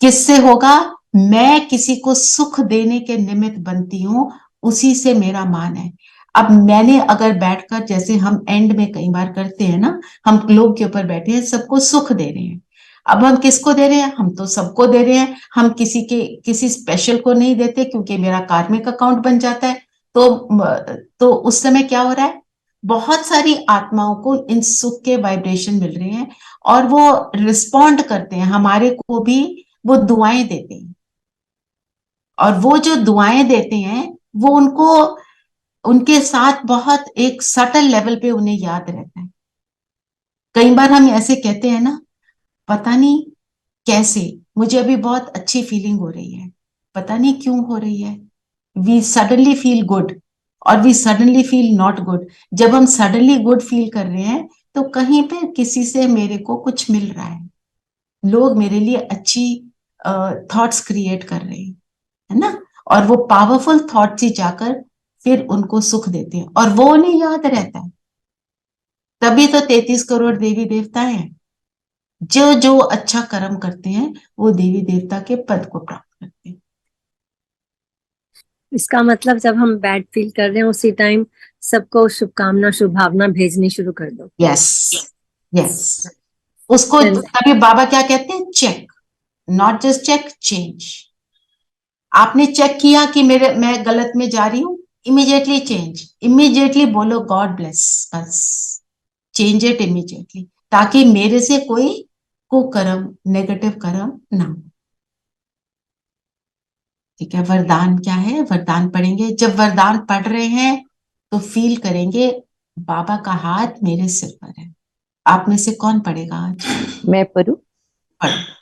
किससे होगा? मैं किसी को सुख देने के निमित्त बनती हूं, उसी से मेरा मान है। अब मैंने अगर बैठकर, जैसे हम एंड में कई बार करते हैं ना, हम ग्लोब के ऊपर बैठे हैं, सबको सुख दे रहे हैं। अब हम किसको दे रहे हैं? हम तो सबको दे रहे हैं, हम किसी स्पेशल को नहीं देते, क्योंकि मेरा कार्मिक अकाउंट बन जाता है। तो उस समय क्या हो रहा है? बहुत सारी आत्माओं को इन सुख के वाइब्रेशन मिल रहे हैं, और वो रिस्पॉन्ड करते हैं, हमारे को भी वो दुआएं देते हैं। और वो जो दुआएं देते हैं वो उनको उनके साथ बहुत एक सटल लेवल पे उन्हें याद रहता है। कई बार हम ऐसे कहते हैं ना, पता नहीं कैसे मुझे अभी बहुत अच्छी फीलिंग हो रही है, पता नहीं क्यों हो रही है। वी सडनली फील गुड और we suddenly feel not good. जब हम सडनली गुड फील कर रहे हैं तो कहीं पे किसी से मेरे को कुछ मिल रहा है, लोग मेरे लिए अच्छी थॉट्स क्रिएट कर रहे हैं, है ना। और वो पावरफुल थॉट्स ही जाकर फिर उनको सुख देते हैं और वो उन्हें याद रहता है। तभी तो 33 करोड़ देवी देवता हैं। जो जो अच्छा कर्म करते हैं वो देवी देवता के पद को प्राप्त करते हैं। इसका मतलब जब हम बैड फील कर रहे हैं उसी टाइम सबको शुभकामना शुभ भावना भेजनी शुरू कर दो। यस यस, उसको तभी बाबा क्या कहते हैं, check, not just check, change. आपने चेक किया कि मैं गलत में जा रही हूं, इमीडिएटली चेंज, इमीडिएटली बोलो गॉड ब्लेस, बस चेंज इट इमीडिएटली, ताकि मेरे से कोई कुकर्म, नेगेटिव कर्म ना हो। ठीक है, वरदान क्या है, वरदान पढ़ेंगे। जब वरदान पढ़ रहे हैं तो फील करेंगे बाबा का हाथ मेरे सिर पर है। आप में से कौन पढ़ेगा आज? मैं पढ़ूं? पढ़ो।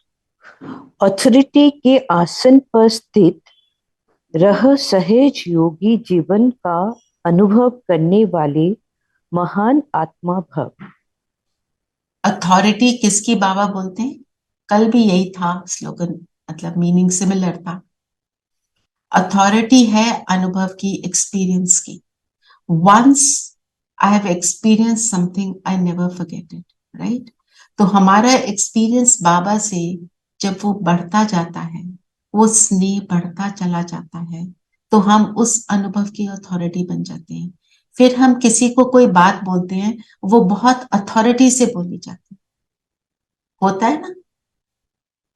ऑथोरिटी के आसन पर स्थित रह सहज योगी जीवन का अनुभव करने वाले महान आत्मा भव। अथॉरिटी किसकी बाबा बोलते हैं? कल भी यही था स्लोगन, मतलब मीनिंग सिमिलर था। अथॉरिटी है अनुभव की, एक्सपीरियंस की। Once I have experience something I never forget it, right. तो हमारा एक्सपीरियंस बाबा से जब वो बढ़ता जाता है, वो स्नेह बढ़ता चला जाता है, तो हम उस अनुभव की अथॉरिटी बन जाते हैं। फिर हम किसी को कोई बात बोलते हैं, वो बहुत अथॉरिटी से बोली जाती है, होता है ना।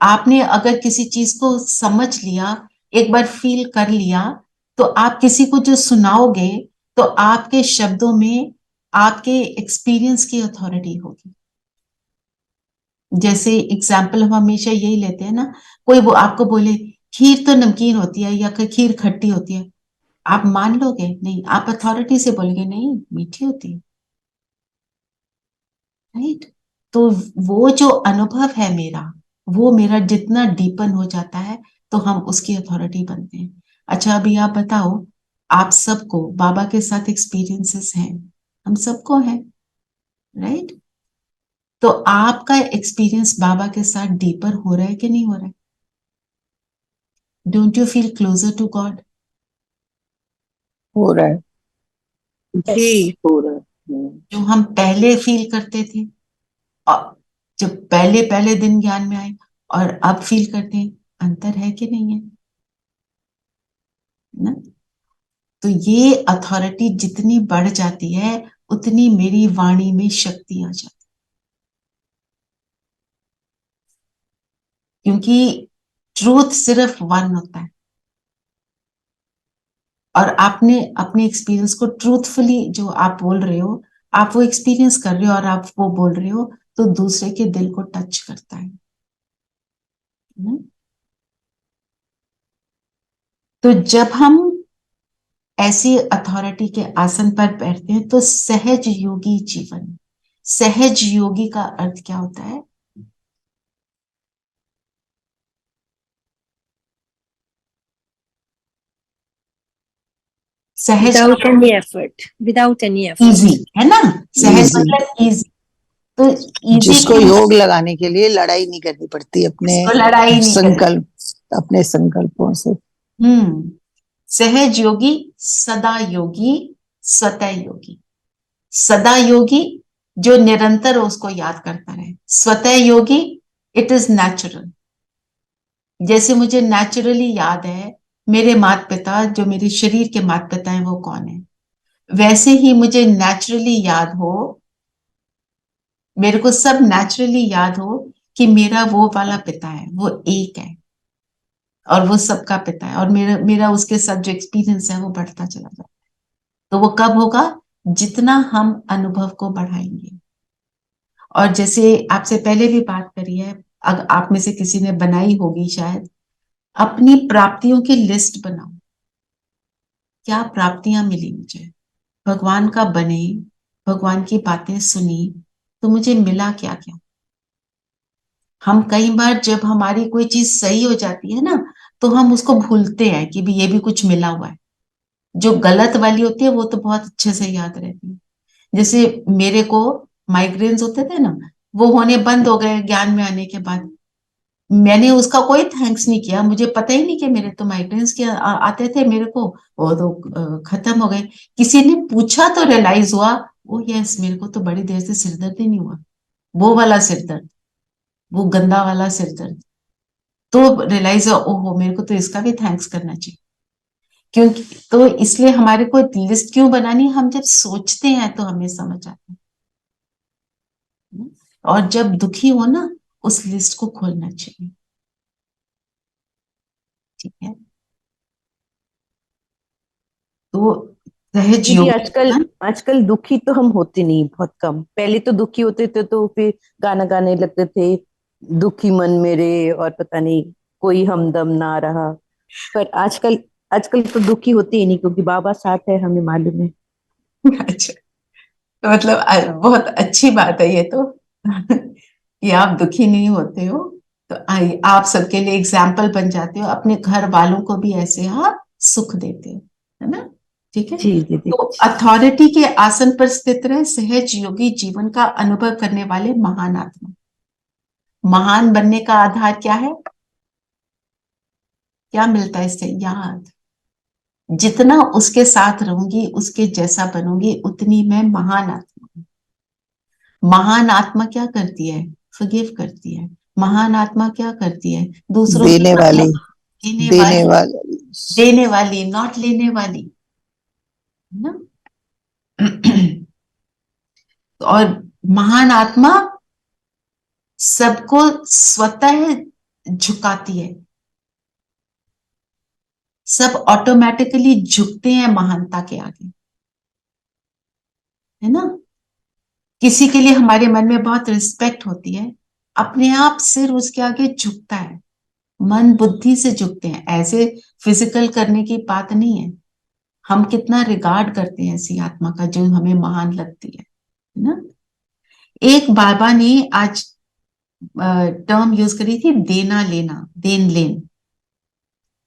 आपने अगर किसी चीज को समझ लिया, एक बार फील कर लिया, तो आप किसी को जो सुनाओगे तो आपके शब्दों में आपके एक्सपीरियंस की अथॉरिटी होगी। जैसे एग्जाम्पल हम हमेशा यही लेते हैं ना, कोई वो आपको बोले खीर तो नमकीन होती है या खीर खट्टी होती है, आप मान लोगे? नहीं, आप अथॉरिटी से बोलेंगे नहीं, मीठी होती है, राइट। तो वो जो अनुभव है मेरा, वो मेरा जितना डीपन हो जाता है तो हम उसकी अथॉरिटी बनते हैं। अच्छा, अभी आप बताओ, आप सबको बाबा के साथ एक्सपीरियंसेस हैं, हम सबको है, राइट। तो आपका एक्सपीरियंस बाबा के साथ डीपर हो रहा है कि नहीं हो रहा है? Don't you feel closer to God? हो रहा है जी हो रहा है। जो हम पहले फील करते थे, और जब पहले पहले दिन ज्ञान में आए और अब फील करते हैं, अंतर है कि नहीं है ना। तो ये अथॉरिटी जितनी बढ़ जाती है उतनी मेरी वाणी में शक्ति आ जाती है, क्योंकि ट्रूथ सिर्फ वन होता है। और आपने अपने एक्सपीरियंस को ट्रूथफुली जो आप बोल रहे हो, आप वो एक्सपीरियंस कर रहे हो और आप वो बोल रहे हो, तो दूसरे के दिल को टच करता है। तो जब हम ऐसी अथॉरिटी के आसन पर बैठते हैं तो सहज योगी जीवन, सहज योगी का अर्थ क्या होता है? सहज without any effort, without any effort, easy, है ना। सहज Easy. मतलब इजी। तो इजी जिसको योग लगाने के लिए लड़ाई नहीं करनी पड़ती अपने लड़ाई नहीं संकल्प, अपने संकल्पों से। सहज योगी, सदा योगी, स्वतः योगी। सदा योगी जो निरंतर उसको याद करता रहे। स्वतः योगी, इट इज नेचुरल। जैसे मुझे नेचुरली याद है मेरे माता पिता, जो मेरे शरीर के माता पिता हैं वो कौन है, वैसे ही मुझे नेचुरली याद हो, मेरे को सब नेचुरली याद हो कि मेरा वो वाला पिता है, वो एक है और वो सबका पिता है, और मेरा मेरा उसके साथ जो एक्सपीरियंस है वो बढ़ता चला जाता है। तो वो कब होगा? जितना हम अनुभव को बढ़ाएंगे। और जैसे आपसे पहले भी बात करी है, अगर आप में से किसी ने बनाई होगी शायद, अपनी प्राप्तियों की लिस्ट बनाओ। क्या प्राप्तियां मिली मुझे, भगवान का बने, भगवान की बातें सुनी, तो मुझे मिला क्या क्या। हम कई बार जब हमारी कोई चीज सही हो जाती है ना, तो हम उसको भूलते हैं कि भी ये भी कुछ मिला हुआ है। जो गलत वाली होती है वो तो बहुत अच्छे से याद रहती है। जैसे मेरे को माइग्रेन्स होते थे ना, वो होने बंद हो गए ज्ञान में आने के बाद। मैंने उसका कोई थैंक्स नहीं किया, मुझे पता ही नहीं कि मेरे तो माइग्रेन्स के आते थे मेरे को, वो तो खत्म हो गए। किसी ने पूछा तो रियलाइज हुआ, ओ यस मेरे को तो बड़ी देर से सिरदर्द ही नहीं हुआ, वो वाला सिरदर्द, वो गंदा वाला सिरदर्द। तो रियलाइज हुआ, ओहो मेरे को तो इसका भी थैंक्स करना चाहिए। क्योंकि तो इसलिए हमारे को लिस्ट क्यों बनानी, हम जब सोचते हैं तो हमें समझ आता है। और जब दुखी हो ना, उस लिस्ट को खोलना चाहिए। ठीक है, तो सहज दीदी योग। आजकल आजकल दुखी तो हम होते नहीं, बहुत कम। पहले तो दुखी होते थे तो फिर गाना गाने लगते थे, दुखी मन मेरे, और पता नहीं कोई हमदम ना रहा। पर आजकल आजकल तो दुखी होते ही नहीं, क्योंकि बाबा साथ है, हमें मालूम है। अच्छा, तो मतलब बहुत अच्छी बात है ये तो कि आप दुखी नहीं होते हो। तो आप सबके लिए एग्जाम्पल बन जाते हो, अपने घर वालों को भी ऐसे आप सुख देते हो, है ना। ठीक है, जी दीदी। तो अथॉरिटी के आसन पर स्थित रहे सहज योगी जीवन का अनुभव करने वाले महान आत्मा। महान बनने का आधार क्या है, क्या मिलता है इससे, याद। जितना उसके साथ रहूंगी, उसके जैसा बनूंगी, उतनी मैं महान आत्मा हूं। महान आत्मा क्या करती है, फॉरगिव करती है। महान आत्मा क्या करती है, दूसरों की देने वाली, देने देने वाली, वाली। देने वाली, नॉट लेने वाली, है ना। और महान आत्मा सबको स्वतः झुकाती है। सब ऑटोमेटिकली झुकते हैं महानता के आगे, है ना। किसी के लिए हमारे मन में बहुत रिस्पेक्ट होती है, अपने आप सिर उसके आगे झुकता है। मन बुद्धि से झुकते हैं, ऐसे फिजिकल करने की बात नहीं है। हम कितना रिगार्ड करते हैं ऐसी आत्मा का जो हमें महान लगती है ना। एक बाबा ने आज टर्म यूज करी थी, देना लेना, देन लेन।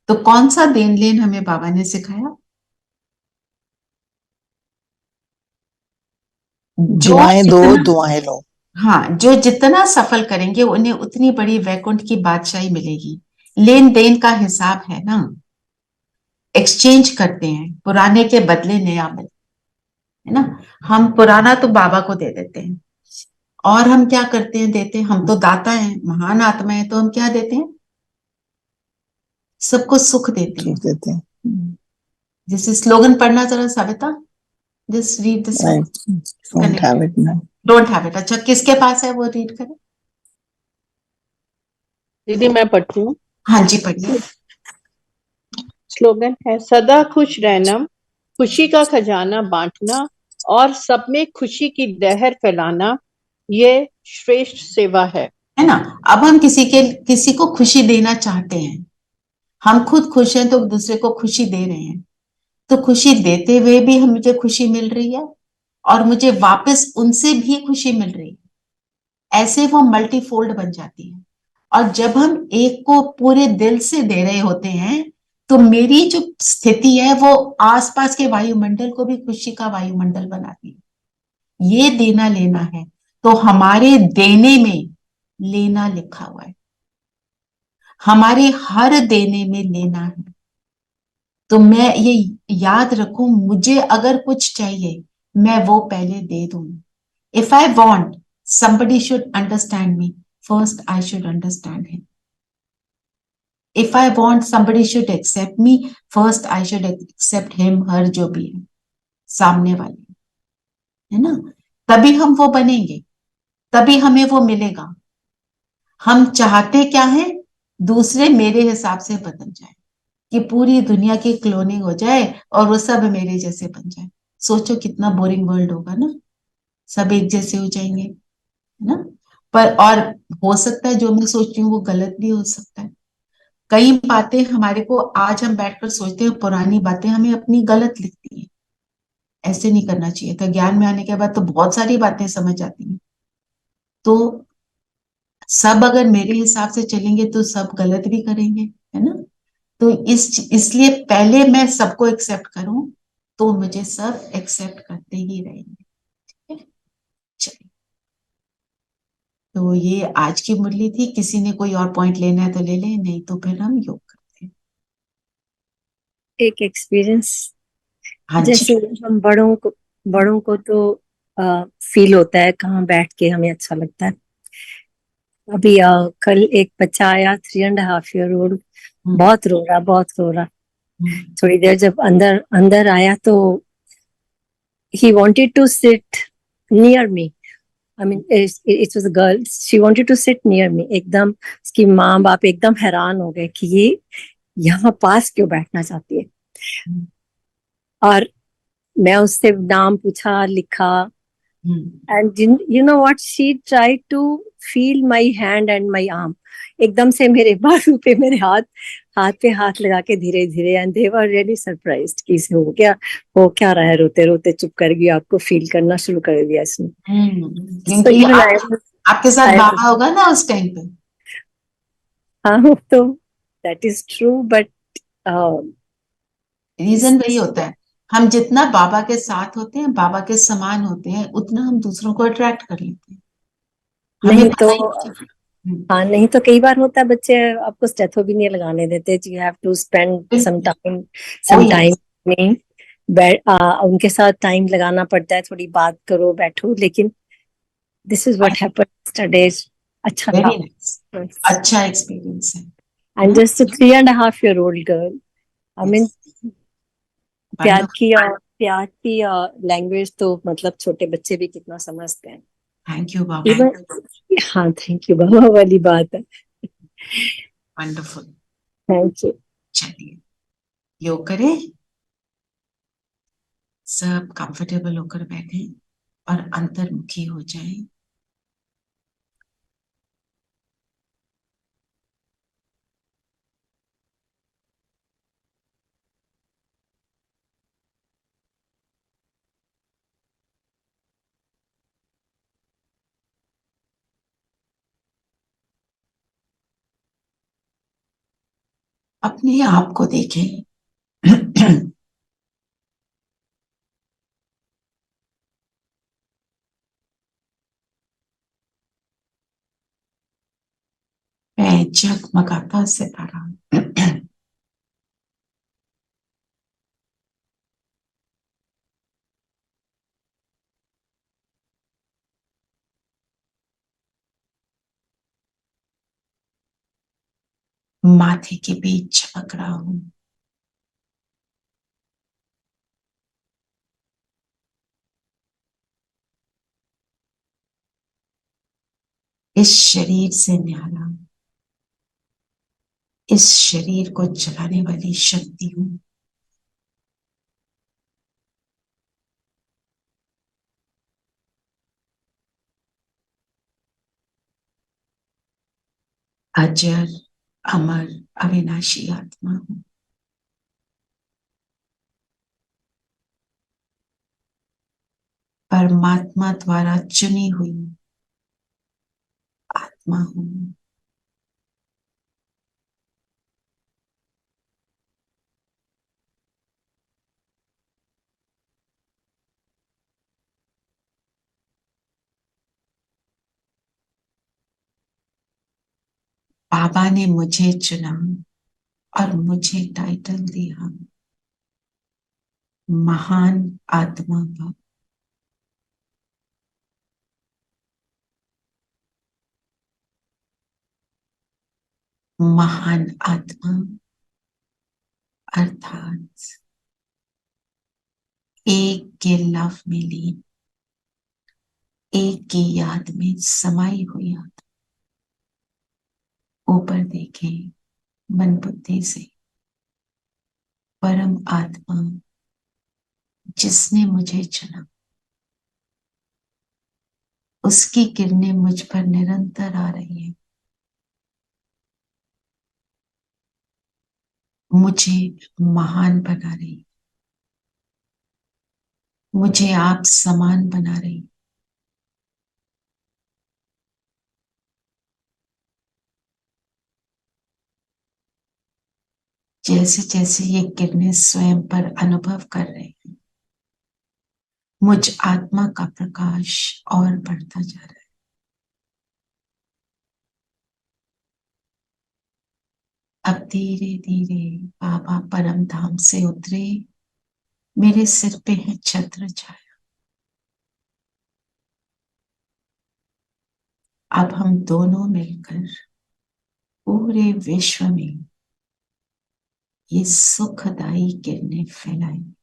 तो कौन सा देन लेन हमें बाबा ने सिखाया, जो दुआएं दो, जितना, दुआएं लो। हाँ, जो जितना सफल करेंगे उन्हें उतनी बड़ी वैकुंठ की बादशाही मिलेगी। लेन देन का हिसाब है ना, एक्सचेंज करते हैं, पुराने के बदले नया मिल, है ना। हम पुराना तो बाबा को दे देते हैं, और हम क्या करते हैं, देते हैं, हम तो दाता हैं, महान आत्मा है, तो हम क्या देते हैं, सबको सुख देते हैं। देते हैं। जैसे स्लोगन पढ़ना जरा Savita, just read this, I don't have it now. Don't have it. अच्छा, किसके पास है, वो रीड करें। दीदी मैं पढ़ती हूँ। हाँ जी, पढ़िए। स्लोगन है, सदा खुश रहना, खुशी का खजाना बांटना और सब में खुशी की लहर फैलाना, ये श्रेष्ठ सेवा है ना। अब हम किसी को खुशी देना चाहते हैं, हम खुद खुश हैं तो दूसरे को खुशी दे रहे हैं। तो खुशी देते हुए भी मुझे खुशी मिल रही है, और मुझे वापस उनसे भी खुशी मिल रही है। ऐसे वो मल्टीफोल्ड बन जाती है। और जब हम एक को पूरे दिल से दे रहे होते हैं, तो मेरी जो स्थिति है वो आसपास के वायुमंडल को भी खुशी का वायुमंडल बनाती है। ये देना लेना है। तो हमारे देने में लेना लिखा हुआ है, हमारे हर देने में लेना है। तो मैं ये याद रखूं, मुझे अगर कुछ चाहिए, मैं वो पहले दे दूं। If I want somebody should understand me, first I should understand him. If I want somebody should accept me, first I should accept him, her, जो भी है सामने वाले, है ना। तभी हम वो बनेंगे, तभी हमें वो मिलेगा। हम चाहते क्या है, दूसरे मेरे हिसाब से बदल जाए, कि पूरी दुनिया की क्लोनिंग हो जाए और वो सब मेरे जैसे बन जाए। सोचो कितना बोरिंग वर्ल्ड होगा ना, सब एक जैसे हो जाएंगे, है ना। पर और हो सकता है जो मैं सोच रही हूँ वो गलत भी हो सकता है। कई बातें हमारे को आज हम बैठकर सोचते हैं, पुरानी बातें हमें अपनी गलत लिखती हैं, ऐसे नहीं करना चाहिए था। ज्ञान में आने के बाद तो बहुत सारी बातें समझ आती हैं। तो सब अगर मेरे हिसाब से चलेंगे तो सब गलत भी करेंगे, है ना। तो इसलिए पहले मैं सबको एक्सेप्ट करूं, तो मुझे सब एक्सेप्ट करते ही रहेंगे। ठीक है? चलिए, तो ये आज की मुरली थी। किसी ने कोई और पॉइंट लेना है तो ले लें, नहीं तो फिर हम योग करते हैं। एक एक्सपीरियंस, हाँ जी। जैसे हम बड़ों को तो फील होता है कहाँ बैठ के हमें अच्छा लगता है। अभी कल एक बच्चा आया, 3.5 year old, बहुत रो रहा। थोड़ी देर जब अंदर अंदर आया तो he wanted to sit near me. I mean, it was a girl. She wanted to sit near me. एकदम उसकी माँ बाप एकदम हैरान हो गए कि ये यहाँ पास क्यों बैठना चाहती है। और मैं उससे नाम पूछा, लिखा, and you know what, she tried to feel my hand and my arm. एकदम से मेरे बाजू पे मेरे हाथ पे हाथ लगा के धीरे धीरे, and they were really surprised कि इसे हो क्या रहा है, रोते रोते चुप कर गई, आपको फील करना शुरू कर दिया इसने। So क्योंकि even आपके साथ बाबा होगा ना उस टाइम पे। हाँ, तो that is true, but reason वही होता है, हम जितना बाबा के साथ होते हैं, बाबा के समान होते हैं, उतना हम दूसरों को अट्रैक्ट कर लेते हैं। हमें नहीं तो पता ही नहीं चलता। हाँ, नहीं तो कई बार होता है बच्चे आपको स्टेथो भी नहीं लगाने देते। You have to spend some time में उनके साथ टाइम लगाना पड़ता है, थोड़ी बात करो, बैठो। लेकिन this is what happened yesterday. अच्छा था। वेरी नाइस, अच्छा एक्सपीरियंस है। And just 3.5 year old girl, I mean प्यार की लैंग्वेज तो मतलब छोटे बच्चे भी कितना समझते हैं। Thank you Baba. इवन हाँ, थैंक यू बाबा वाली बात है। वंडरफुल। Thank you. चलिए योग करें, सब कंफर्टेबल होकर बैठे और अंतर्मुखी हो जाए। अपने आप को देखें। मैं जगमगाता सितारा। माथे के बीच चमक रहा हूं। इस शरीर से न्यारा, इस शरीर को चलाने वाली शक्ति हूं। अजर अमर अविनाशी आत्मा हूं। परमात्मा द्वारा चुनी हुई आत्मा हूं। बाबा ने मुझे चुना और मुझे टाइटल दिया महान आत्मा का। महान आत्मा अर्थात एक के लव में लीन, एक की याद में समाई हुई आत्मा। ऊपर देखें मन बुद्धि से, परम आत्मा जिसने मुझे चुना, उसकी किरणें मुझ पर निरंतर आ रही हैं। मुझे महान बना रही। मुझे आप समान बना रही। जैसे जैसे ये किरणें स्वयं पर अनुभव कर रहे हैं, मुझ आत्मा का प्रकाश और बढ़ता जा रहा है। अब धीरे धीरे बाबा परम धाम से उतरे, मेरे सिर पे है छत्र छाया। अब हम दोनों मिलकर पूरे विश्व में ये सुखदायी किरणें फैलाएं।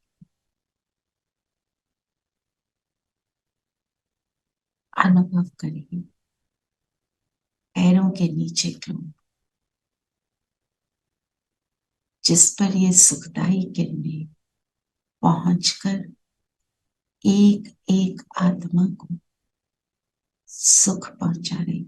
अनुभव करिए पैरों के नीचे ग्लोब, जिस पर ये सुखदायी किरणें पहुंचकर एक एक आत्मा को सुख पहुंचा रही।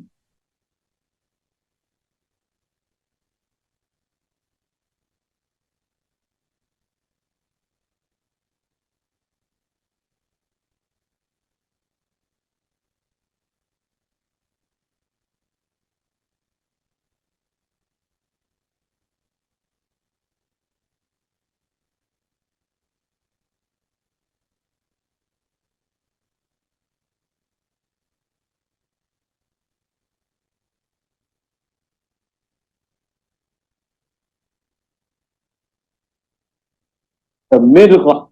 The miracle.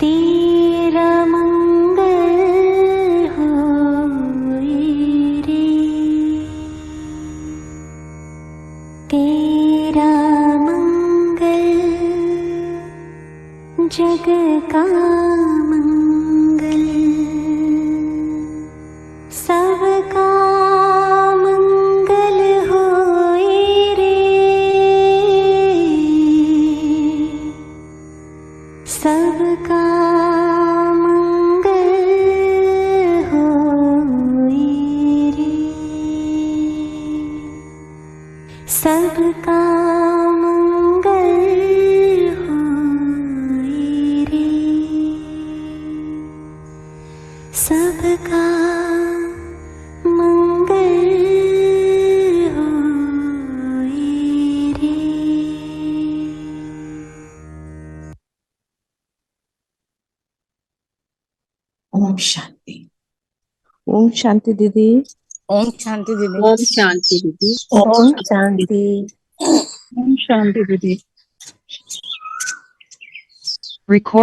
तेरा मंगल होई रे, तेरा मंगल जग का मंगल, सबका मंगल होई रे, सबका मंगल होई रे, सबका मंगल होई रे, सबका मंगल होई रे। ओम शांति। ओम शांति दीदी। ओम शांति दीदी। ओम शांति दीदी। ओम शांति। ओम शांति दीदी। Record